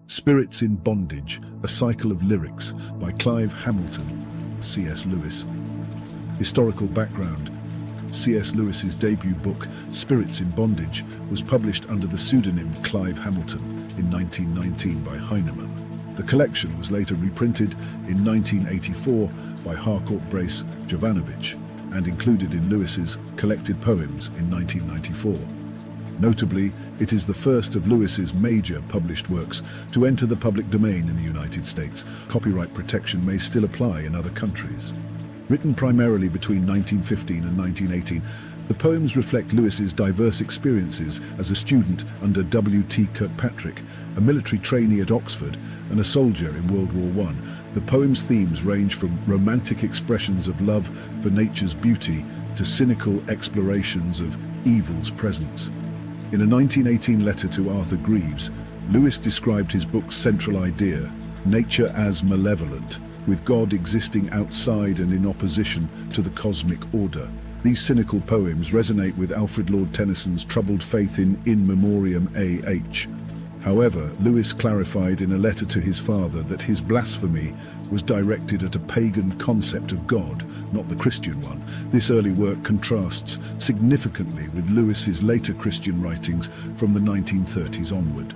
Spirits in Bondage, A Cycle of Lyrics by Clive Hamilton, C.S. Lewis. Historical background. C.S. Lewis's debut book, Spirits in Bondage, was published under the pseudonym Clive Hamilton in 1919 by Heinemann. The collection was later reprinted in 1984 by Harcourt Brace Jovanovich and included in Lewis's collected poems in 1994. Notably, it is the first of Lewis's major published works to enter the public domain in the United States. Copyright protection may still apply in other countries. Written primarily between 1915 and 1918, the poems reflect Lewis's diverse experiences as a student under W.T. Kirkpatrick, a military trainee at Oxford, and a soldier in World War I. The poem's themes range from romantic expressions of love for nature's beauty to cynical explorations of evil's presence. In a 1918 letter to Arthur Greeves, Lewis described his book's central idea, nature as malevolent, with God existing outside and in opposition to the cosmic order. These cynical poems resonate with Alfred Lord Tennyson's troubled faith in memoriam A.H. However, Lewis clarified in a letter to his father that his blasphemy was directed at a pagan concept of God, not the Christian one. This early work contrasts significantly with Lewis's later Christian writings from the 1930s onward.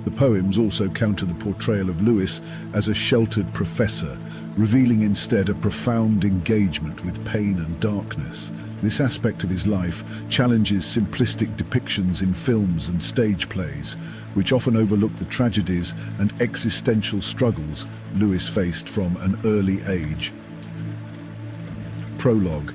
The poems also counter the portrayal of Lewis as a sheltered professor, revealing instead a profound engagement with pain and darkness. This aspect of his life challenges simplistic depictions in films and stage plays, which often overlook the tragedies and existential struggles Lewis faced from an early age. Prologue.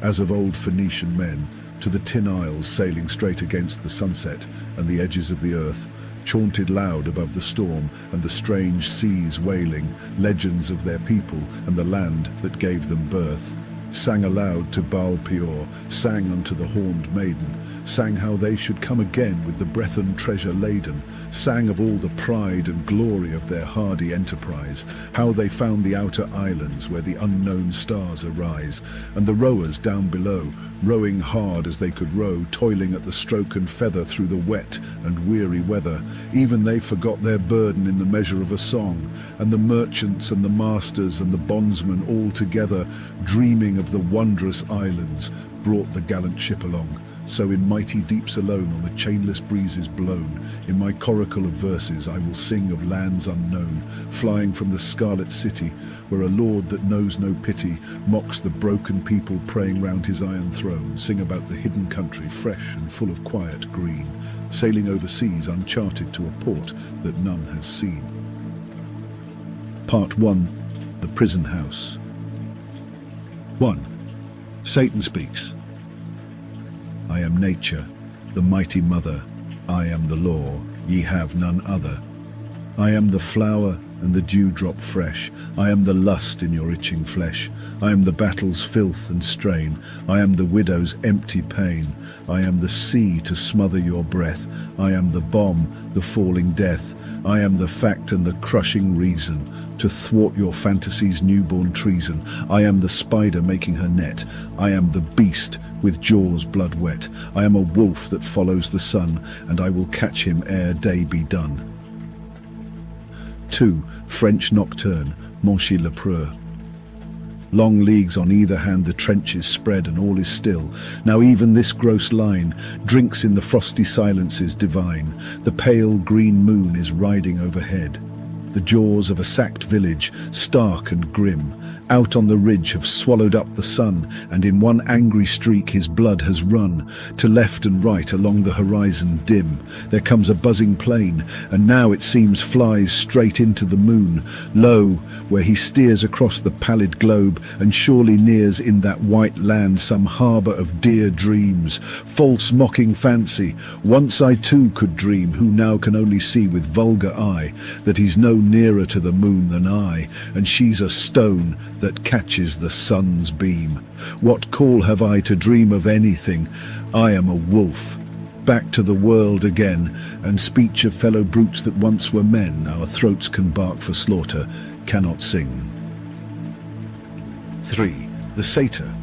As of old Phoenician men, to the tin isles sailing straight against the sunset and the edges of the earth, chaunted loud above the storm and the strange seas wailing, legends of their people and the land that gave them birth. Sang aloud to Baal Peor, sang unto the horned maiden, sang how they should come again with the Brethren treasure laden, sang of all the pride and glory of their hardy enterprise, how they found the outer islands where the unknown stars arise, and the rowers down below, rowing hard as they could row, toiling at the stroke and feather through the wet and weary weather. Even they forgot their burden in the measure of a song, and the merchants and the masters and the bondsmen all together, dreaming of the wondrous islands, brought the gallant ship along. So in mighty deeps alone, on the chainless breezes blown, in my coracle of verses I will sing of lands unknown, flying from the scarlet city, where a lord that knows no pity mocks the broken people praying round his iron throne. Sing about the hidden country, fresh and full of quiet green, sailing over seas uncharted to a port that none has seen. Part 1. The Prison House. 1. Satan speaks. I am nature, the mighty mother. I am the law, ye have none other. I am the flower and the dewdrop fresh. I am the lust in your itching flesh. I am the battle's filth and strain. I am the widow's empty pain. I am the sea to smother your breath. I am the bomb, the falling death. I am the fact and the crushing reason, to thwart your fantasy's newborn treason. I am the spider making her net. I am the beast with jaws blood wet. I am a wolf that follows the sun, and I will catch him ere day be done. 2. French Nocturne, Monchy-Le-Preux. Long leagues on either hand the trenches spread, and all is still. Now even this gross line drinks in the frosty silences divine. The pale green moon is riding overhead. The jaws of a sacked village, stark and grim, out on the ridge have swallowed up the sun, and in one angry streak his blood has run. To left and right along the horizon dim, there comes a buzzing plane, and now it seems flies straight into the moon. Lo, where he steers across the pallid globe, and surely nears in that white land some harbour of dear dreams. False mocking fancy, once I too could dream, who now can only see with vulgar eye that he's no nearer to the moon than I, and she's a stone that catches the sun's beam. What call have I to dream of anything? I am a wolf, back to the world again, and speech of fellow brutes that once were men, our throats can bark for slaughter, cannot sing. 3. The Satyr.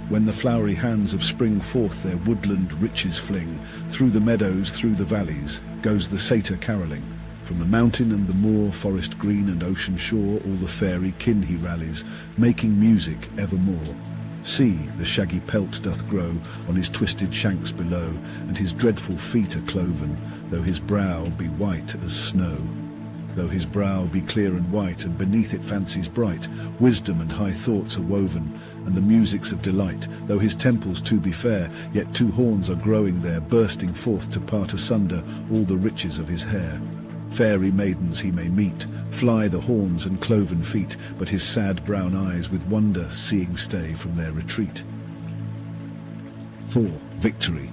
When the flowery hands of spring forth their woodland riches fling, through the meadows, through the valleys, goes the satyr carolling. From the mountain and the moor, forest green and ocean shore, all the fairy kin he rallies, making music evermore. See, the shaggy pelt doth grow on his twisted shanks below, and his dreadful feet are cloven, though his brow be white as snow. Though his brow be clear and white, and beneath it fancies bright, wisdom and high thoughts are woven, and the musics of delight. Though his temples too be fair, yet two horns are growing there, bursting forth to part asunder all the riches of his hair. Fairy maidens he may meet, fly the horns and cloven feet, but his sad brown eyes with wonder seeing stay from their retreat. 4. Victory.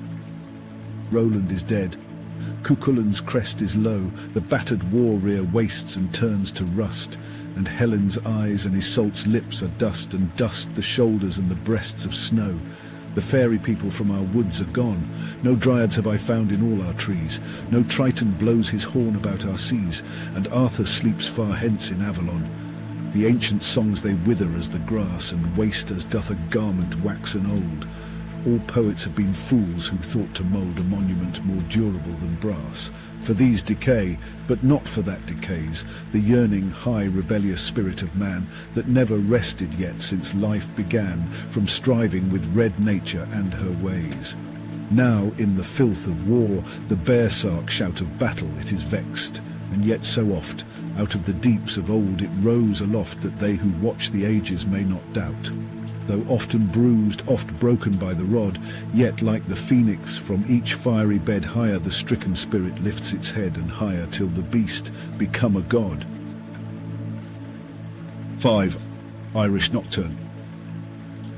Roland is dead. Cuchulain's crest is low, the battered war-rear wastes and turns to rust, and Helen's eyes and Isolt's lips are dust, and dust the shoulders and the breasts of snow. The fairy people from our woods are gone. No dryads have I found in all our trees. No Triton blows his horn about our seas, and Arthur sleeps far hence in Avalon. The ancient songs they wither as the grass, and waste as doth a garment waxen old. All poets have been fools who thought to mould a monument more durable than brass. For these decay, but not for that decays the yearning, high, rebellious spirit of man, that never rested yet since life began, from striving with red nature and her ways. Now in the filth of war, the bear-sark shout of battle, it is vexed, and yet so oft, out of the deeps of old it rose aloft, that they who watch the ages may not doubt. Though often bruised, oft broken by the rod, yet like the phoenix from each fiery bed higher the stricken spirit lifts its head, and higher till the beast become a god. 5. Irish Nocturne.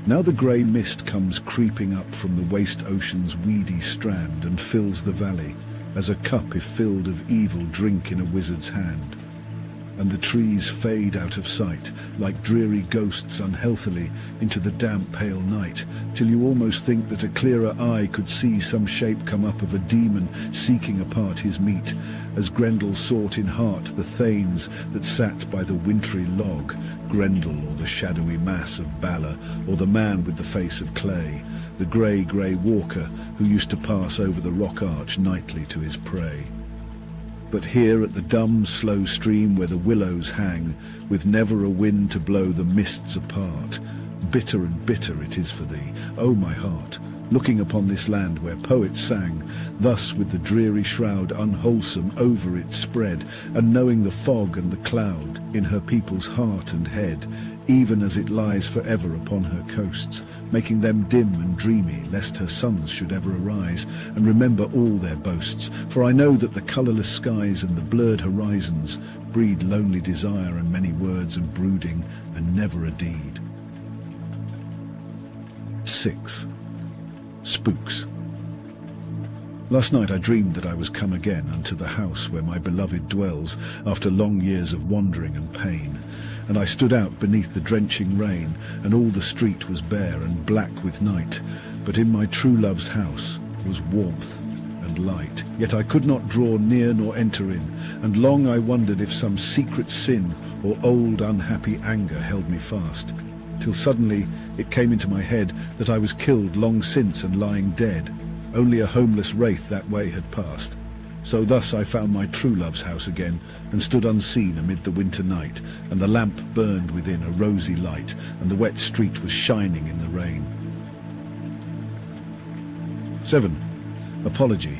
Now the grey mist comes creeping up from the waste ocean's weedy strand, and fills the valley, as a cup if filled of evil drink in a wizard's hand. And the trees fade out of sight, like dreary ghosts unhealthily, into the damp pale night, till you almost think that a clearer eye could see some shape come up of a demon seeking apart his meat, as Grendel sought in heart the thanes that sat by the wintry log, Grendel, or the shadowy mass of Balor, or the man with the face of clay, the grey walker who used to pass over the rock arch nightly to his prey. But here at the dumb, slow stream where the willows hang, with never a wind to blow the mists apart, bitter and bitter it is for thee, O my heart, looking upon this land where poets sang, thus with the dreary shroud unwholesome over it spread, and knowing the fog and the cloud in her people's heart and head, even as it lies forever upon her coasts, making them dim and dreamy, lest her sons should ever arise, and remember all their boasts. For I know that the colourless skies and the blurred horizons breed lonely desire and many words and brooding, and never a deed. 6. Spooks. Last night I dreamed that I was come again unto the house where my beloved dwells, after long years of wandering and pain. And I stood out beneath the drenching rain, and all the street was bare and black with night. But in my true love's house was warmth and light. Yet I could not draw near nor enter in, and long I wondered if some secret sin or old unhappy anger held me fast. Till suddenly it came into my head that I was killed long since and lying dead. Only a homeless wraith that way had passed. So thus I found my true love's house again, and stood unseen amid the winter night, and the lamp burned within a rosy light, and the wet street was shining in the rain. 7. Apology.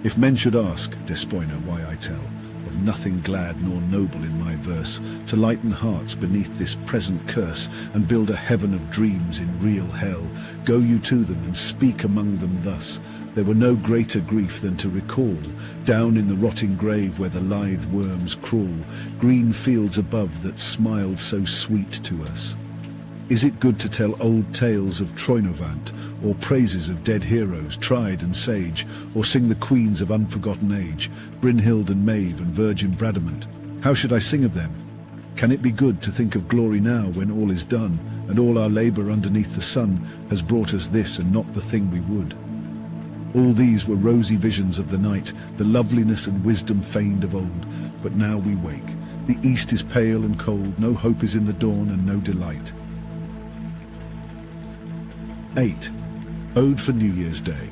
If men should ask, Despoina, why I tell of nothing glad nor noble in my verse, to lighten hearts beneath this present curse, and build a heaven of dreams in real hell, go you to them and speak among them thus. There were no greater grief than to recall, down in the rotting grave where the lithe worms crawl, green fields above that smiled so sweet to us. Is it good to tell old tales of Troynovant, or praises of dead heroes, tried and sage, or sing the queens of unforgotten age, Brynhild and Maeve and Virgin Bradamant? How should I sing of them? Can it be good to think of glory now when all is done, and all our labour underneath the sun has brought us this and not the thing we would? All these were rosy visions of the night, the loveliness and wisdom feigned of old. But now we wake. The east is pale and cold, no hope is in the dawn and no delight. 8. Ode for New Year's Day.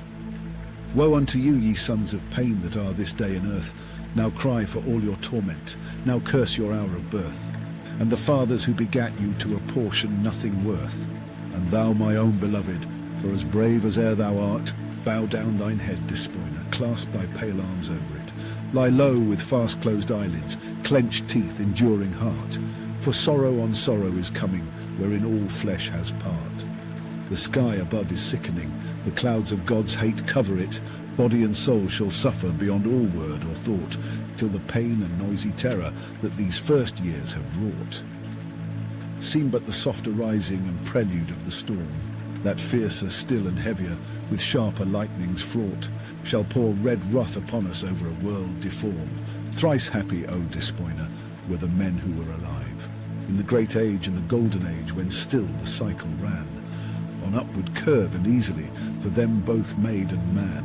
Woe unto you, ye sons of pain that are this day in earth! now cry for all your torment, now curse your hour of birth, and the fathers who begat you to a portion nothing worth. And thou, my own beloved, for as brave as e'er thou art, bow down thine head, Despoina, clasp thy pale arms over it. Lie low with fast-closed eyelids, clenched teeth, enduring heart. For sorrow on sorrow is coming, wherein all flesh has part. The sky above is sickening, the clouds of God's hate cover it. Body and soul shall suffer beyond all word or thought, till the pain and noisy terror that these first years have wrought seem but the softer rising and prelude of the storm, that fiercer still and heavier, with sharper lightnings fraught, shall pour red wrath upon us over a world deformed. Thrice happy, O Despoina, were the men who were alive, in the great age and the golden age, when still the cycle ran, on upward curve and easily, for them both maid and man,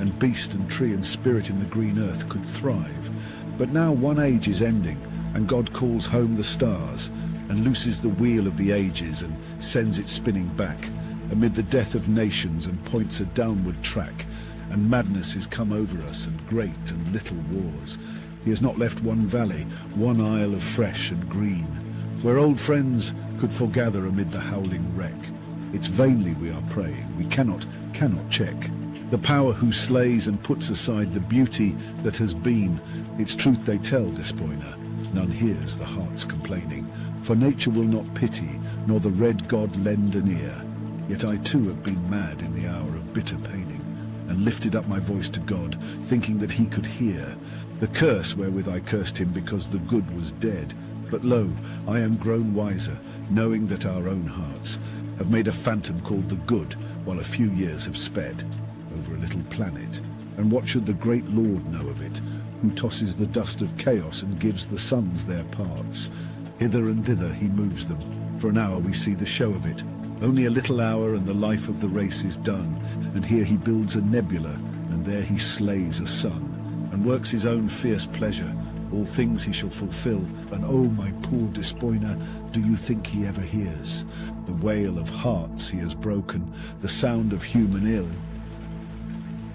and beast and tree and spirit in the green earth could thrive. But now one age is ending, and God calls home the stars, and looses the wheel of the ages and sends it spinning back amid the death of nations, and points a downward track. And madness is come over us, and great and little wars. He has not left one valley, one isle of fresh and green, where old friends could foregather amid the howling wreck. It's vainly we are praying, we cannot check the power who slays and puts aside the beauty that has been. Its truth they tell, Despoina, none hears the heart's complaining. For nature will not pity, nor the red god lend an ear. Yet I too have been mad in the hour of bitter paining, and lifted up my voice to God, thinking that he could hear the curse wherewith I cursed him because the good was dead. But lo, I am grown wiser, knowing that our own hearts have made a phantom called the good, while a few years have sped over a little planet. And what should the great Lord know of it, who tosses the dust of chaos and gives the suns their parts? Hither and thither he moves them. For an hour we see the show of it. Only a little hour and the life of the race is done. And here he builds a nebula, and there he slays a sun, and works his own fierce pleasure. All things he shall fulfill. And oh, my poor Despoina, do you think he ever hears the wail of hearts he has broken, the sound of human ill?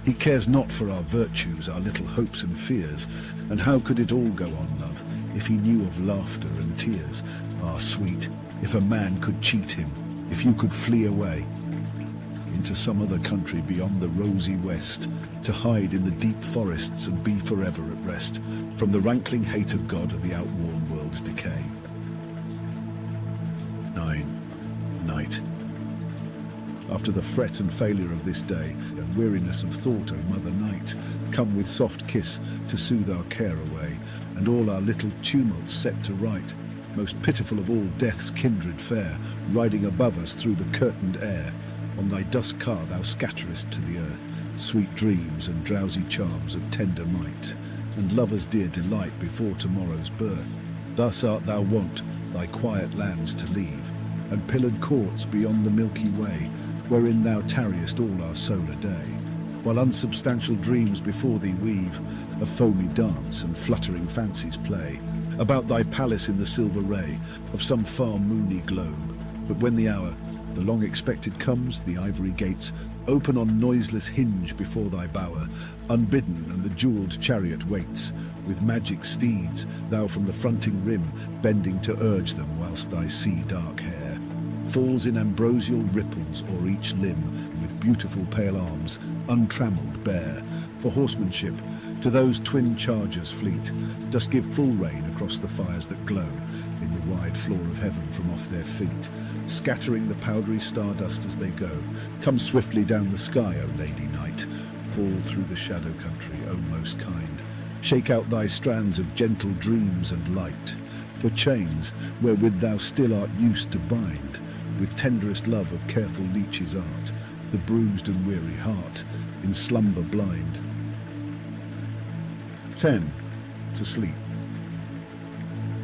He cares not for our virtues, our little hopes and fears. And how could it all go on, love, if he knew of laughter and tears? Ah, sweet, if a man could cheat him, if you could flee away into some other country beyond the rosy west, to hide in the deep forests and be forever at rest from the rankling hate of God and the outworn world's decay. 9. Night. After the fret and failure of this day, and weariness of thought, O Mother Night, come with soft kiss to soothe our care away, and all our little tumults set to right. Most pitiful of all death's kindred fair, riding above us through the curtained air, on thy dust car thou scatterest to the earth sweet dreams and drowsy charms of tender might, and lovers' dear delight before tomorrow's birth. Thus art thou wont thy quiet lands to leave, and pillared courts beyond the Milky Way, wherein thou tarriest all our solar day, while unsubstantial dreams before thee weave a foamy dance, and fluttering fancies play about thy palace in the silver ray of some far moony globe. But when the hour, the long expected, comes, the ivory gates open on noiseless hinge before thy bower, unbidden, and the jewelled chariot waits, with magic steeds, thou from the fronting rim bending to urge them, whilst thy sea-dark hair falls in ambrosial ripples o'er each limb, with beautiful pale arms, untrammelled bare. For horsemanship, to those twin chargers fleet, dost give full rein across the fires that glow in the wide floor of heaven from off their feet, scattering the powdery stardust as they go. Come swiftly down the sky, O Lady Night, fall through the shadow country, O most kind. Shake out thy strands of gentle dreams and light, for chains wherewith thou still art used to bind, with tenderest love of careful leeches art, the bruised and weary heart in slumber blind. 10. To sleep.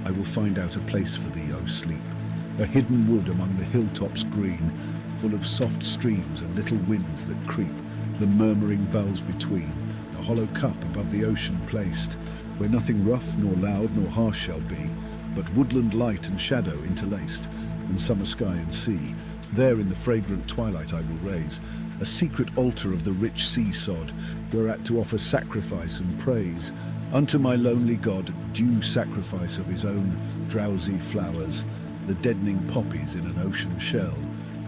I will find out a place for thee, O sleep, a hidden wood among the hilltops green, full of soft streams and little winds that creep, the murmuring bells between, a hollow cup above the ocean placed, where nothing rough nor loud nor harsh shall be, but woodland light and shadow interlaced, and summer sky and sea. There in the fragrant twilight I will raise a secret altar of the rich sea sod, whereat to offer sacrifice and praise, Unto my lonely God due sacrifice of his own drowsy flowers, the deadening poppies in an ocean shell,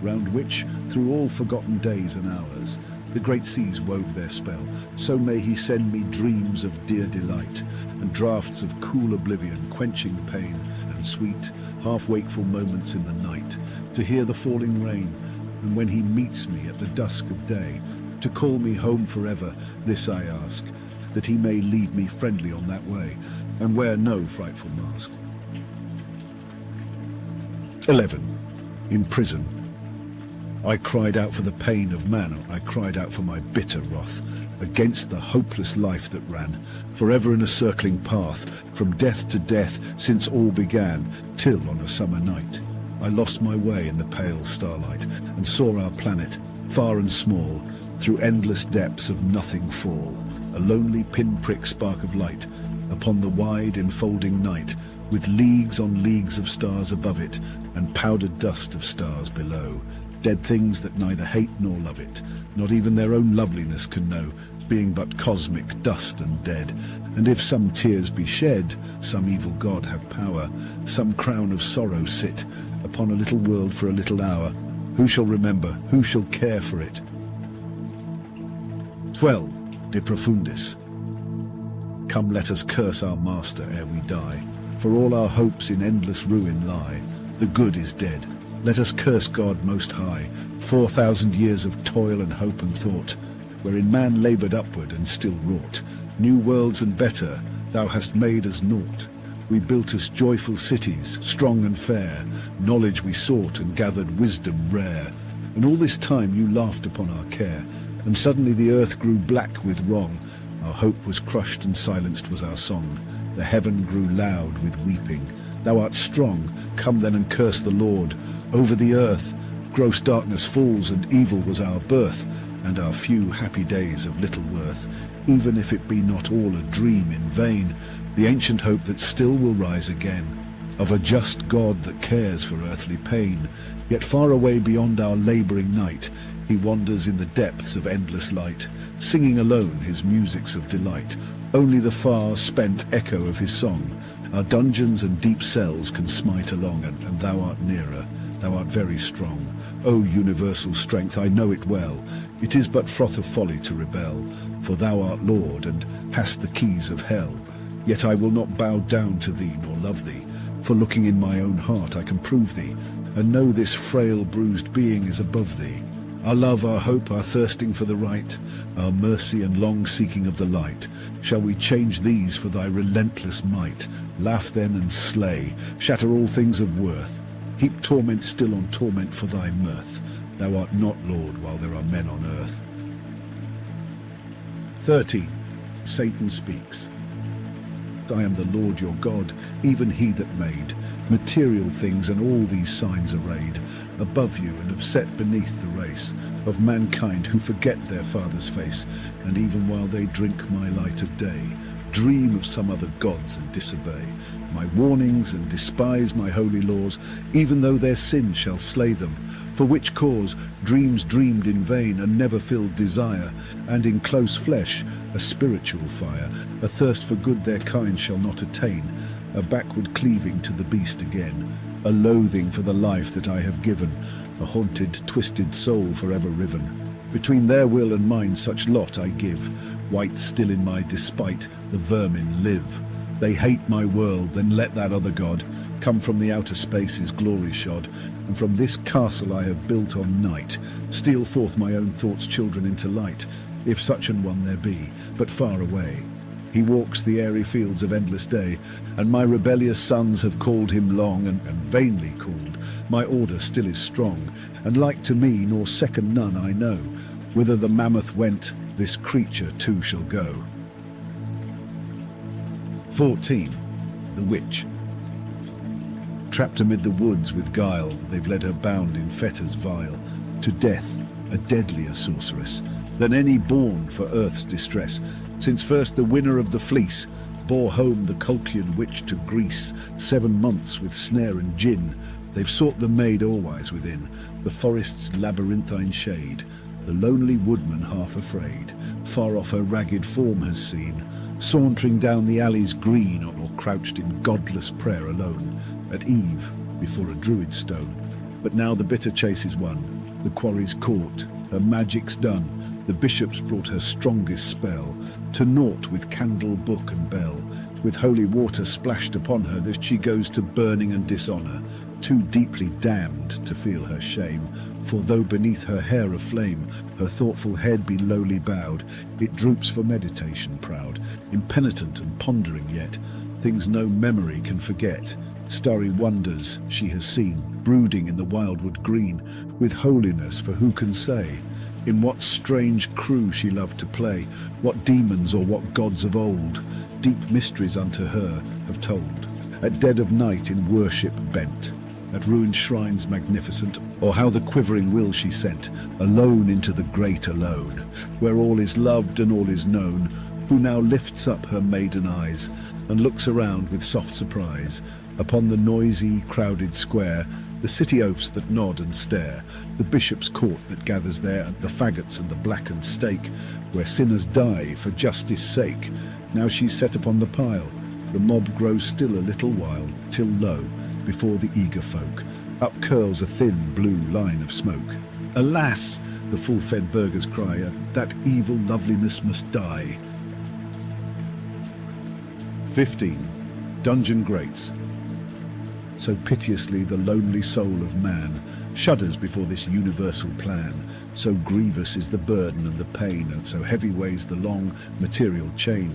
round which, through all forgotten days and hours, the great seas wove their spell. So may he send me dreams of dear delight, and draughts of cool oblivion, quenching pain, and sweet, half-wakeful moments in the night, to hear the falling rain, and when he meets me at the dusk of day, to call me home forever. This I ask, that he may lead me friendly on that way, and wear no frightful mask. 11. In prison. I cried out for the pain of man, I cried out for my bitter wrath, against the hopeless life that ran, forever in a circling path, from death to death, since all began, till on a summer night, I lost my way in the pale starlight, and saw our planet, far and small, through endless depths of nothing fall, a lonely pinprick spark of light, upon the wide enfolding night, with leagues on leagues of stars above it, and powdered dust of stars below, dead things that neither hate nor love it, not even their own loveliness can know, being but cosmic dust and dead. And if some tears be shed, some evil god have power, some crown of sorrow sit upon a little world for a little hour, who shall remember, who shall care for it? 12. De Profundis. Come, let us curse our master ere we die, for all our hopes in endless ruin lie. The good is dead. Let us curse God most high, 4,000 years of toil and hope and thought, wherein man laboured upward and still wrought. New worlds and better thou hast made as naught. We built us joyful cities, strong and fair, knowledge we sought and gathered wisdom rare. And all this time you laughed upon our care, and suddenly the earth grew black with wrong. Our hope was crushed and silenced was our song. The heaven grew loud with weeping. Thou art strong, come then and curse the Lord. Over the earth gross darkness falls, and evil was our birth, and our few happy days of little worth. Even if it be not all a dream in vain, the ancient hope that still will rise again, of a just God that cares for earthly pain. Yet far away beyond our labouring night, he wanders in the depths of endless light, singing alone his musics of delight. Only the far spent echo of his song our dungeons and deep cells can smite along, and thou art nearer, thou art very strong. O universal strength, I know it well, it is but froth of folly to rebel, for thou art Lord, and hast the keys of hell. Yet I will not bow down to thee, nor love thee, for looking in my own heart I can prove thee, and know this frail bruised being is above thee. Our love, our hope, our thirsting for the right, our mercy and long seeking of the light, shall we change these for thy relentless might? Laugh then and slay, shatter all things of worth, heap torment still on torment for thy mirth. Thou art not Lord while there are men on earth. 13. Satan speaks. I am the Lord your God, even he that made material things and all these signs arrayed above you, and have set beneath the race of mankind who forget their Father's face, and even while they drink my light of day, dream of some other gods and disobey my warnings and despise my holy laws, even though their sin shall slay them, for which cause dreams dreamed in vain and never filled desire, and in close flesh a spiritual fire, a thirst for good their kind shall not attain, a backward cleaving to the beast again, a loathing for the life that I have given, a haunted, twisted soul forever riven. Between their will and mine such lot I give, white still in my despite the vermin live. They hate my world, then let that other god come from the outer spaces glory shod, and from this castle I have built on night, steal forth my own thoughts' children into light, if such an one there be, but far away. He walks the airy fields of endless day, and my rebellious sons have called him long, and vainly called. My order still is strong, and like to me, nor second none I know. Whither the mammoth went, this creature too shall go. 14. The Witch. Trapped amid the woods with guile, they've led her bound in fetters vile, to death, a deadlier sorceress than any born for earth's distress, since first the winner of the fleece bore home the Colchian witch to Greece. 7 months with snare and gin, they've sought the maid alwise within the forest's labyrinthine shade. The lonely woodman half afraid, far off her ragged form has seen, sauntering down the alleys green, or crouched in godless prayer alone, at eve before a druid stone. But now the bitter chase is won, the quarry's caught, her magic's done, the bishops brought her strongest spell, to naught with candle, book and bell. With holy water splashed upon her, that she goes to burning and dishonour, too deeply damned to feel her shame. For though beneath her hair of flame her thoughtful head be lowly bowed, it droops for meditation proud, impenitent and pondering yet, things no memory can forget. Starry wonders she has seen, brooding in the wildwood green, with holiness for who can say? In what strange crew she loved to play, what demons or what gods of old, deep mysteries unto her have told. At dead of night in worship bent, at ruined shrines magnificent, or how the quivering will she sent, alone into the great alone, where all is loved and all is known, who now lifts up her maiden eyes, and looks around with soft surprise, upon the noisy, crowded square, the city oafs that nod and stare, the bishop's court that gathers there, the faggots and the blackened stake, where sinners die for justice' sake. Now she's set upon the pile, the mob grows still a little while, till lo, before the eager folk, up curls a thin blue line of smoke. Alas, the full-fed burghers cry, that evil loveliness must die. 15. Dungeon Grates. So piteously the lonely soul of man shudders before this universal plan. So grievous is the burden and the pain, and so heavy weighs the long material chain.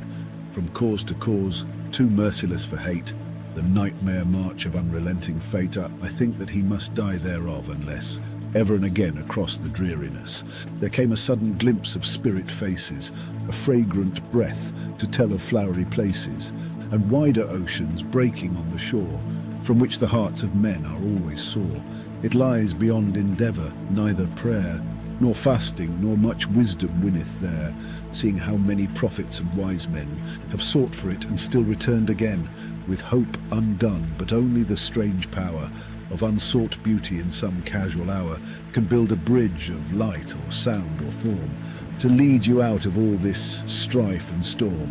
From cause to cause, too merciless for hate, the nightmare march of unrelenting fate, I think that he must die thereof, unless ever and again across the dreariness there came a sudden glimpse of spirit faces, a fragrant breath to tell of flowery places, and wider oceans breaking on the shore, from which the hearts of men are always sore. It lies beyond endeavour, neither prayer nor fasting nor much wisdom winneth there, seeing how many prophets and wise men have sought for it and still returned again, with hope undone. But only the strange power of unsought beauty in some casual hour can build a bridge of light or sound or form, to lead you out of all this strife and storm,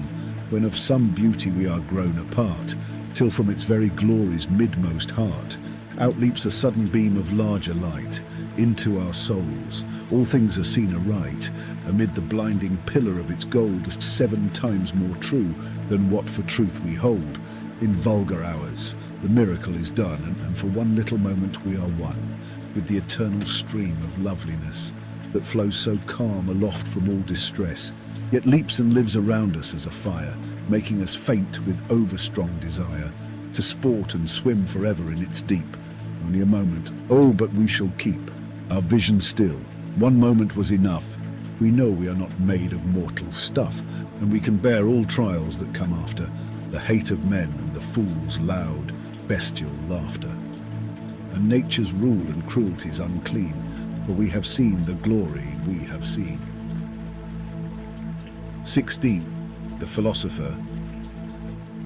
when of some beauty we are grown apart, till from its very glory's midmost heart outleaps a sudden beam of larger light into our souls. All things are seen aright, amid the blinding pillar of its gold, 7 times more true than what for truth we hold. In vulgar hours the miracle is done, and for one little moment we are one with the eternal stream of loveliness that flows so calm aloft from all distress, yet leaps and lives around us as a fire, making us faint with overstrong desire to sport and swim forever in its deep. Only a moment, oh, but we shall keep our vision still. One moment was enough. We know we are not made of mortal stuff, and we can bear all trials that come after, the hate of men and the fool's loud, bestial laughter. And nature's rule and cruelty's unclean, for we have seen the glory we have seen. 16. The Philosopher.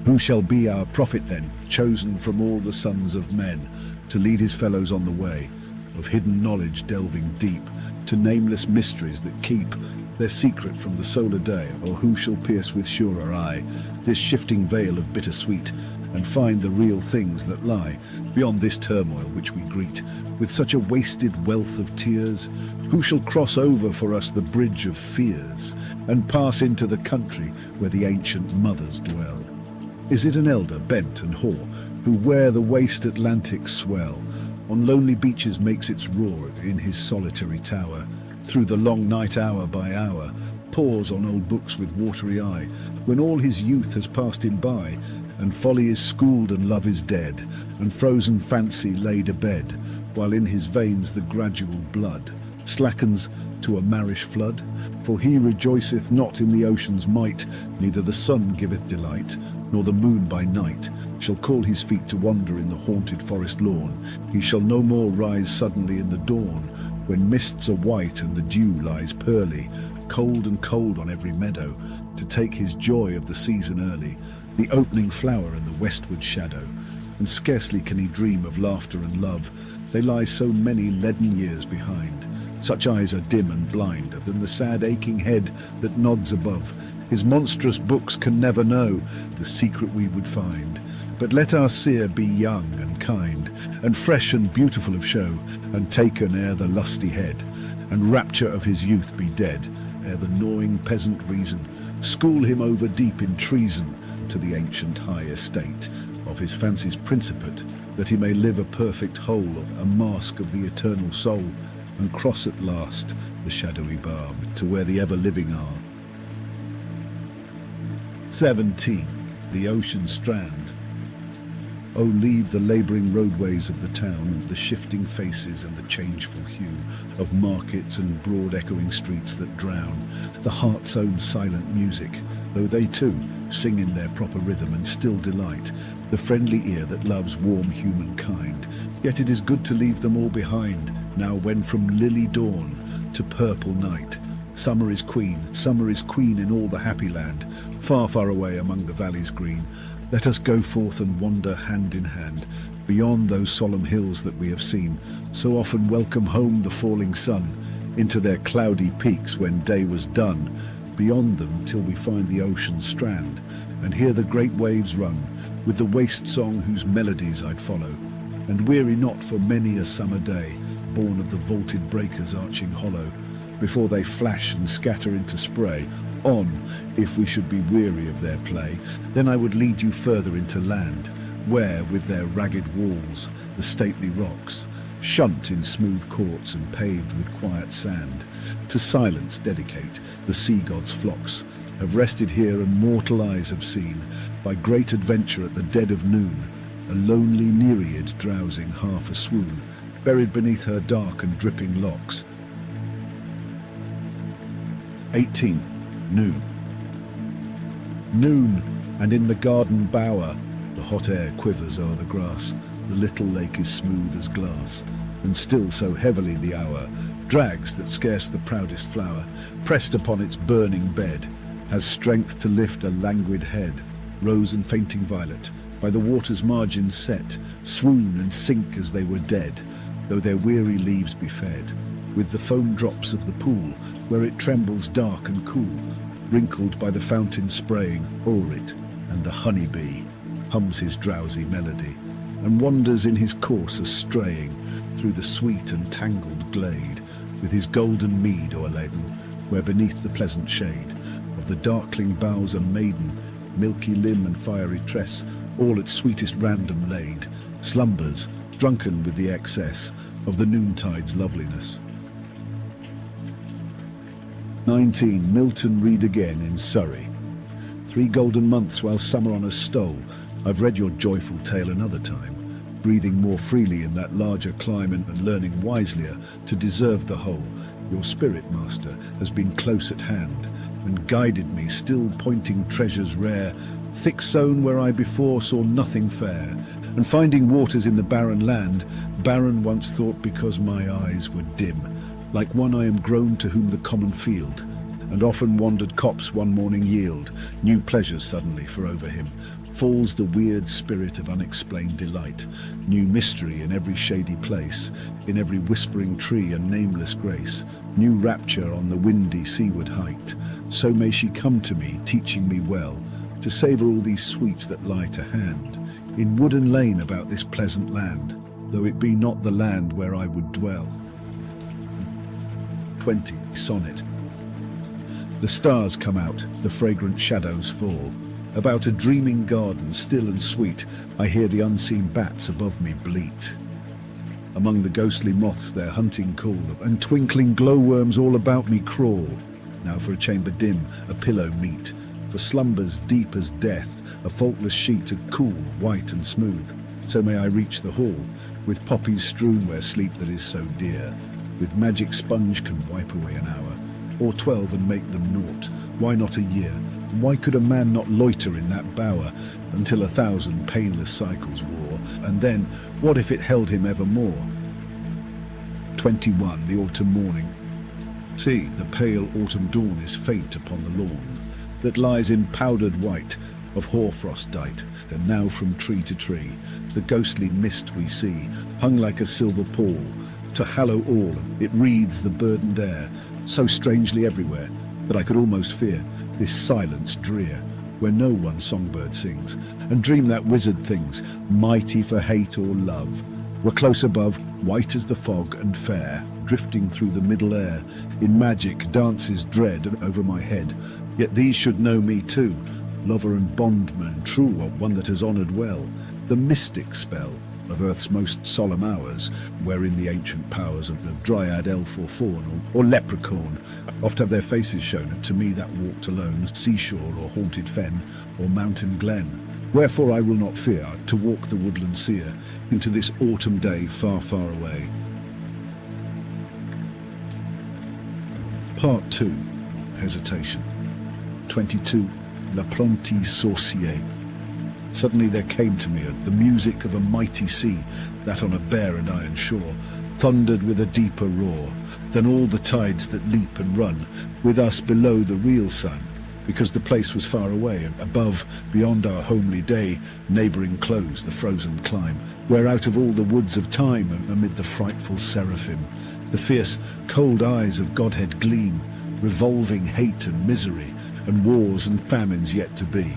Who shall be our prophet then, chosen from all the sons of men, to lead his fellows on the way of hidden knowledge delving deep, to nameless mysteries that keep their secret from the solar day? Or who shall pierce with surer eye this shifting veil of bittersweet, and find the real things that lie beyond this turmoil which we greet with such a wasted wealth of tears? Who shall cross over for us the bridge of fears, and pass into the country where the ancient mothers dwell? Is it an elder bent and hoar, who where the waste Atlantic's swell on lonely beaches makes its roar in his solitary tower, through the long night hour by hour pores on old books with watery eye, when all his youth has passed him by, and folly is schooled and love is dead, and frozen fancy laid abed, while in his veins the gradual blood slackens to a marish flood? For he rejoiceth not in the ocean's might, neither the sun giveth delight, nor the moon by night shall call his feet to wander in the haunted forest lawn. He shall no more rise suddenly in the dawn, when mists are white and the dew lies pearly, cold and cold on every meadow, to take his joy of the season early, the opening flower and the westward shadow. And scarcely can he dream of laughter and love, they lie so many leaden years behind. Such eyes are dim and blind, than the sad aching head that nods above. His monstrous books can never know the secret we would find. But let our seer be young and kind, and fresh and beautiful of show, and taken ere the lusty head, and rapture of his youth be dead, ere the gnawing peasant reason school him over deep in treason to the ancient high estate of his fancy's principate, that he may live a perfect whole, a mask of the eternal soul, and cross at last the shadowy barb to where the ever-living are. 17. The Ocean Strand. Oh, leave the labouring roadways of the town, the shifting faces and the changeful hue of markets and broad echoing streets that drown the heart's own silent music, though they too sing in their proper rhythm and still delight the friendly ear that loves warm humankind. Yet it is good to leave them all behind, now when from lily dawn to purple night, summer is queen in all the happy land, far, far away among the valleys green. Let us go forth and wander hand in hand, beyond those solemn hills that we have seen, so often welcome home the falling sun, into their cloudy peaks when day was done, beyond them till we find the ocean strand, and hear the great waves run, with the waste song whose melodies I'd follow, and weary not for many a summer day, born of the vaulted breakers arching hollow, before they flash and scatter into spray. On, if we should be weary of their play, then I would lead you further into land, where, with their ragged walls, the stately rocks, shunt in smooth courts and paved with quiet sand, to silence dedicate the sea god's flocks, have rested here and mortal eyes have seen, by great adventure at the dead of noon, a lonely nereid drowsing half a swoon, buried beneath her dark and dripping locks. 18. Noon. Noon, and in the garden bower, the hot air quivers o'er the grass, the little lake is smooth as glass, and still so heavily the hour drags that scarce the proudest flower, pressed upon its burning bed, has strength to lift a languid head. Rose and fainting violet, by the water's margin set, swoon and sink as they were dead, though their weary leaves be fed with the foam drops of the pool, where it trembles dark and cool, wrinkled by the fountain spraying o'er it, and the honey-bee hums his drowsy melody, and wanders in his course a-straying through the sweet and tangled glade, with his golden mead o'erladen, where beneath the pleasant shade of the darkling boughs a maiden, milky limb and fiery tress, all at sweetest random laid, slumbers, drunken with the excess of the noontide's loveliness. 19. Milton read again in Surrey. 3 golden months while summer on us stole, I've read your joyful tale another time, breathing more freely in that larger climate and learning wiselier to deserve the whole. Your spirit, master, has been close at hand, and guided me, still pointing treasures rare, thick sown where I before saw nothing fair, and finding waters in the barren land, barren once thought because my eyes were dim, like one I am grown to whom the common field, and often wandered copse one morning yield, new pleasures suddenly, for over him falls the weird spirit of unexplained delight, new mystery in every shady place, in every whispering tree a nameless grace, new rapture on the windy seaward height. So may she come to me, teaching me well to savour all these sweets that lie to hand, in wood and lane about this pleasant land, though it be not the land where I would dwell. 20. Sonnet. The stars come out, the fragrant shadows fall. About a dreaming garden, still and sweet, I hear the unseen bats above me bleat. Among the ghostly moths their hunting call, and twinkling glowworms all about me crawl. Now for a chamber dim, a pillow meet, for slumbers deep as death, a faultless sheet, a cool, white and smooth. So may I reach the hall, with poppies strewn where sleep that is so dear, with magic sponge can wipe away an hour, or 12 and make them naught. Why not a year? Why could a man not loiter in that bower until 1,000 painless cycles wore? And then, what if it held him evermore? 21. The autumn morning. See, the pale autumn dawn is faint upon the lawn, that lies in powdered white of hoarfrost dight, and now from tree to tree the ghostly mist we see, hung like a silver pall, to hallow all, it wreathes the burdened air, so strangely everywhere, that I could almost fear, this silence drear, where no one songbird sings, and dream that wizard things, mighty for hate or love, were close above, white as the fog and fair, drifting through the middle air, in magic dances dread over my head. Yet these should know me too, lover and bondman true, or one that has honoured well, the mystic spell of earth's most solemn hours, wherein the ancient powers of dryad, elf or faun, or leprechaun oft have their faces shown, and to me that walked alone, seashore or haunted fen, or mountain glen. Wherefore I will not fear to walk the woodland sere into this autumn day far, far away. Part 2. Hesitation. 22. L'apprenti sorcier. Suddenly there came to me the music of a mighty sea, that on a bare and iron shore thundered with a deeper roar than all the tides that leap and run, with us below the real sun, because the place was far away, and above, beyond our homely day, neighbouring close the frozen clime, where out of all the woods of time, amid the frightful seraphim, the fierce, cold eyes of Godhead gleam, revolving hate and misery, and wars and famines yet to be.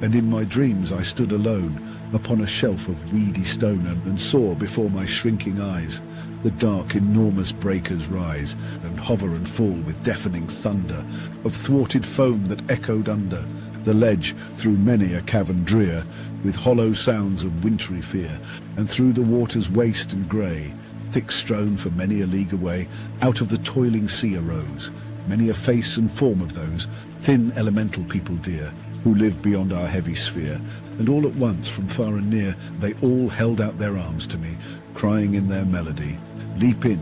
And in my dreams I stood alone upon a shelf of weedy stone, and saw before my shrinking eyes the dark enormous breakers rise, and hover and fall with deafening thunder of thwarted foam that echoed under the ledge through many a cavern drear, with hollow sounds of wintry fear, and through the waters waste and grey, thick strown for many a league away, out of the toiling sea arose many a face and form of those thin elemental people dear, who live beyond our heavy sphere, and all at once from far and near they all held out their arms to me, crying in their melody, leap in,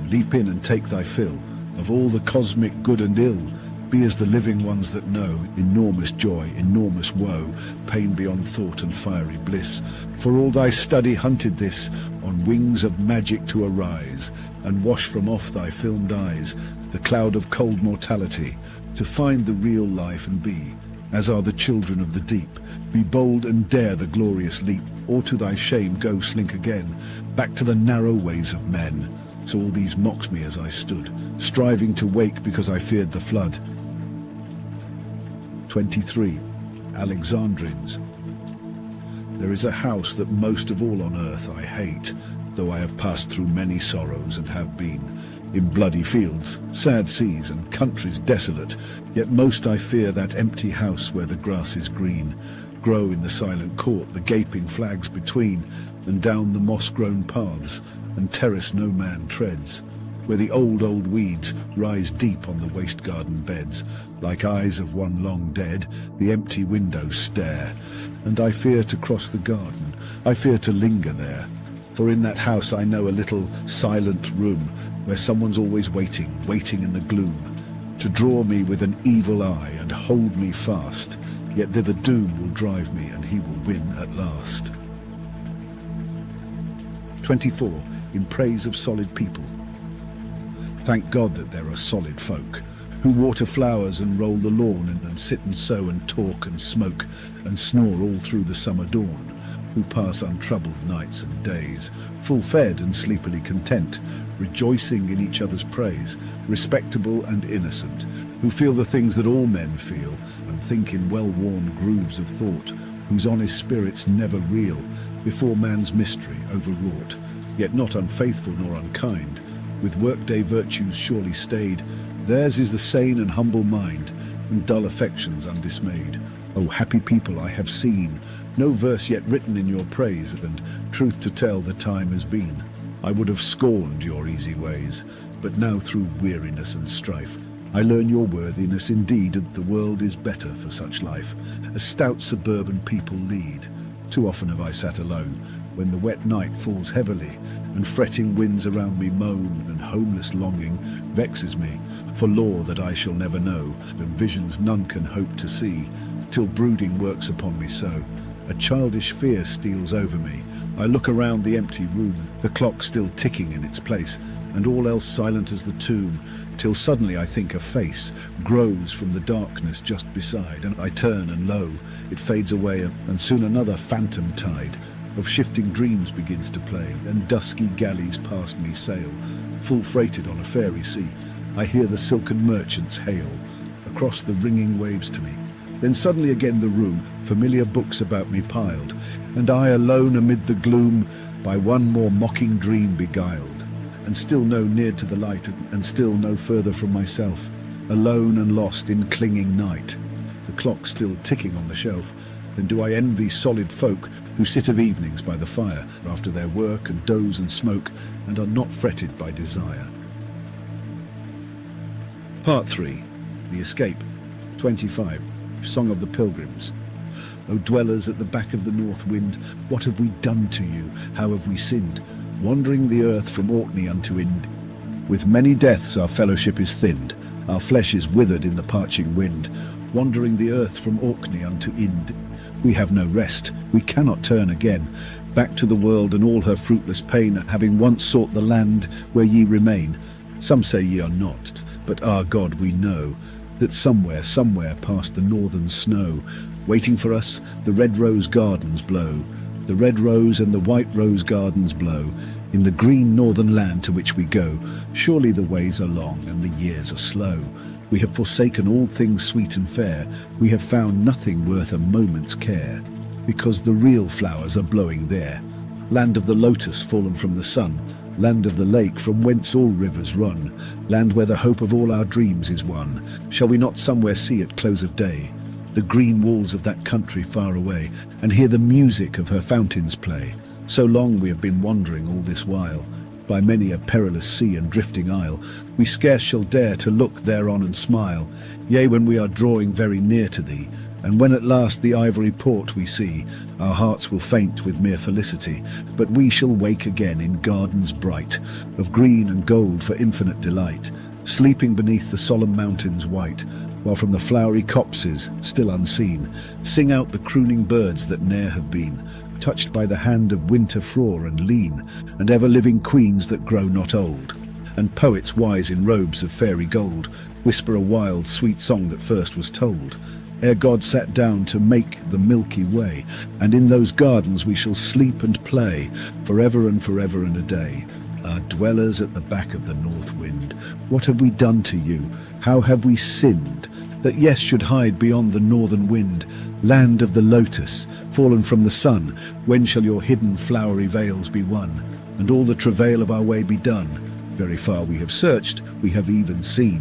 and take thy fill of all the cosmic good and ill, be as the living ones that know enormous joy, enormous woe, pain beyond thought and fiery bliss, for all thy study hunted this, on wings of magic to arise, and wash from off thy filmed eyes the cloud of cold mortality, to find the real life and be, as are the children of the deep, be bold and dare the glorious leap, or to thy shame go slink again, back to the narrow ways of men. So all these mocked me as I stood, striving to wake because I feared the flood. 23. Alexandrines. There is a house that most of all on earth I hate, though I have passed through many sorrows and have been in bloody fields, sad seas, and countries desolate, yet most I fear that empty house where the grass is green, grow in the silent court the gaping flags between, and down the moss-grown paths and terrace no man treads, where the old weeds rise deep on the waste garden beds, like eyes of one long dead, the empty windows stare, and I fear to cross the garden, I fear to linger there, for in that house I know a little silent room, where someone's always waiting in the gloom, to draw me with an evil eye and hold me fast, yet thither doom will drive me, and he will win at last. 24. In praise of solid people. Thank God that there are solid folk, who water flowers and roll the lawn, and sit and sew and talk and smoke and snore all through the summer dawn, who pass untroubled nights and days, full-fed and sleepily content, rejoicing in each other's praise, respectable and innocent, who feel the things that all men feel, and think in well-worn grooves of thought, whose honest spirits never reel before man's mystery overwrought, yet not unfaithful nor unkind, with workday virtues surely stayed. Theirs is the sane and humble mind, and dull affections undismayed. O happy people I have seen, no verse yet written in your praise, and truth to tell the time has been, I would have scorned your easy ways, but now through weariness and strife, I learn your worthiness indeed, and the world is better for such life, as stout suburban people lead. Too often have I sat alone, when the wet night falls heavily, and fretting winds around me moan, and homeless longing vexes me, for lore that I shall never know, and visions none can hope to see, till brooding works upon me so. A childish fear steals over me. I look around the empty room, the clock still ticking in its place, and all else silent as the tomb, till suddenly I think a face grows from the darkness just beside, and I turn, and lo, it fades away, and soon another phantom tide of shifting dreams begins to play, and dusky galleys past me sail, full freighted on a fairy sea. I hear the silken merchants hail, a across the ringing waves to me. Then suddenly again the room, familiar books about me piled, and I alone amid the gloom, by one more mocking dream beguiled, and still no near to the light, and still no further from myself, alone and lost in clinging night. The clock still ticking on the shelf. Then do I envy solid folk who sit of evenings by the fire after their work and doze and smoke, and are not fretted by desire. Part 3. The Escape. 25. Song of the Pilgrims. O dwellers at the back of the north wind, what have we done to you? How have we sinned? Wandering the earth from Orkney unto Ind. With many deaths our fellowship is thinned, our flesh is withered in the parching wind. Wandering the earth from Orkney unto Ind. We have no rest, we cannot turn again, back to the world and all her fruitless pain, having once sought the land where ye remain. Some say ye are not, but our God we know, that somewhere past the northern snow, waiting for us, the red rose gardens blow. The red rose and the white rose gardens blow, in the green northern land to which we go. Surely the ways are long and the years are slow. We have forsaken all things sweet and fair. We have found nothing worth a moment's care, because the real flowers are blowing there. Land of the lotus fallen from the sun, land of the lake from whence all rivers run, land where the hope of all our dreams is won. Shall we not somewhere see at close of day the green walls of that country far away, and hear the music of her fountains play? So long we have been wandering all this while, by many a perilous sea and drifting isle, we scarce shall dare to look thereon and smile. Yea, when we are drawing very near to thee, and when at last the ivory port we see, our hearts will faint with mere felicity, but we shall wake again in gardens bright, of green and gold for infinite delight, sleeping beneath the solemn mountains white, while from the flowery copses, still unseen, sing out the crooning birds that ne'er have been, touched by the hand of winter frore and lean, and ever-living queens that grow not old, and poets wise in robes of fairy gold, whisper a wild, sweet song that first was told, ere God sat down to make the Milky Way, and in those gardens we shall sleep and play, forever and a day. Our dwellers at the back of the north wind, what have we done to you? How have we sinned, that yes should hide beyond the northern wind? Land of the lotus, fallen from the sun, when shall your hidden flowery veils be won, and all the travail of our way be done? Very far we have searched, we have even seen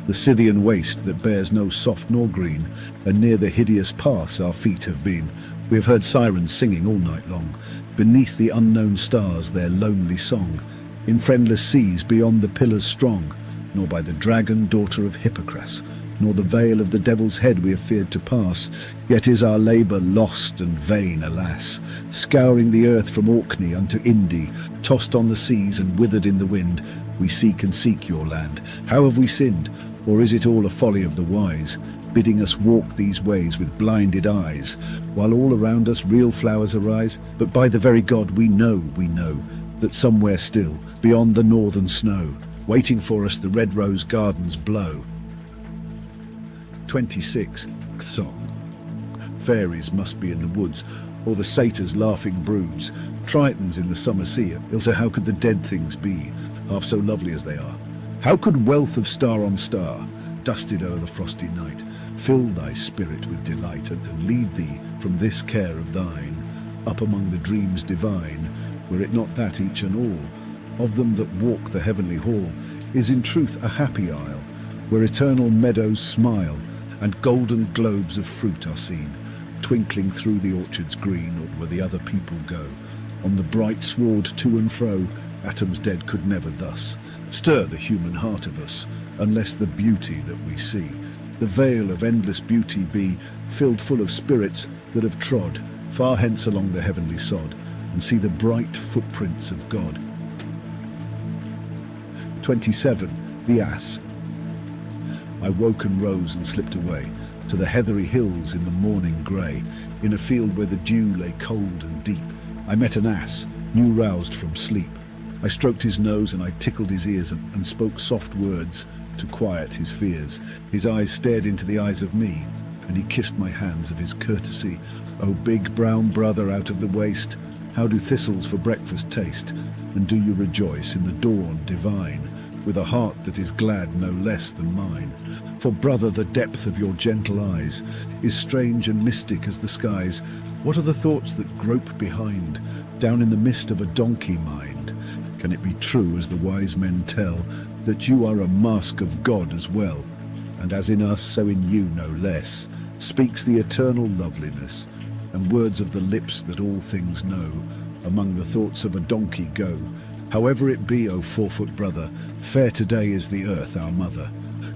the Scythian waste that bears no soft nor green, and near the hideous pass our feet have been. We have heard sirens singing all night long, beneath the unknown stars their lonely song, in friendless seas beyond the pillars strong, nor by the dragon daughter of Hippocras, nor the veil of the devil's head we have feared to pass. Yet is our labour lost and vain, alas, scouring the earth from Orkney unto Indi, tossed on the seas and withered in the wind. We seek and seek your land. How have we sinned? Or is it all a folly of the wise, bidding us walk these ways with blinded eyes, while all around us real flowers arise? But by the very God we know, that somewhere still, beyond the northern snow, waiting for us the red rose gardens blow. 26. Song. Fairies must be in the woods, or the satyrs laughing broods, tritons in the summer sea, else how could the dead things be, half so lovely as they are? How could wealth of star on star, dusted o'er the frosty night, fill thy spirit with delight, and lead thee from this care of thine, up among the dreams divine, were it not that each and all of them that walk the heavenly hall is in truth a happy isle, where eternal meadows smile, and golden globes of fruit are seen, twinkling through the orchards green, or where the other people go, on the bright sward to and fro. Atoms dead could never thus stir the human heart of us, unless the beauty that we see, the veil of endless beauty, be filled full of spirits that have trod far hence along the heavenly sod, and see the bright footprints of God. 27. The Ass. I woke and rose and slipped away to the heathery hills in the morning grey. In a field where the dew lay cold and deep, I met an ass, new roused from sleep. I stroked his nose and I tickled his ears and spoke soft words to quiet his fears. His eyes stared into the eyes of me, and he kissed my hands of his courtesy. O big brown brother out of the waste, how do thistles for breakfast taste? And do you rejoice in the dawn divine, with a heart that is glad no less than mine. For, brother, the depth of your gentle eyes is strange and mystic as the skies. What are the thoughts that grope behind, down in the mist of a donkey mind? Can it be true, as the wise men tell, that you are a mask of God as well? And as in us, so in you no less, speaks the eternal loveliness, and words of the lips that all things know, among the thoughts of a donkey go. However it be, O 4-foot brother, fair today is the earth our mother.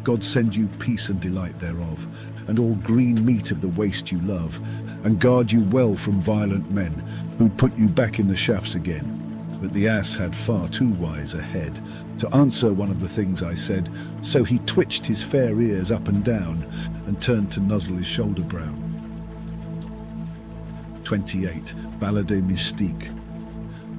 God send you peace and delight thereof, and all green meat of the waste you love, and guard you well from violent men, who'd put you back in the shafts again. But the ass had far too wise a head to answer one of the things I said, so he twitched his fair ears up and down, and turned to nuzzle his shoulder brown. 28. Ballade Mystique.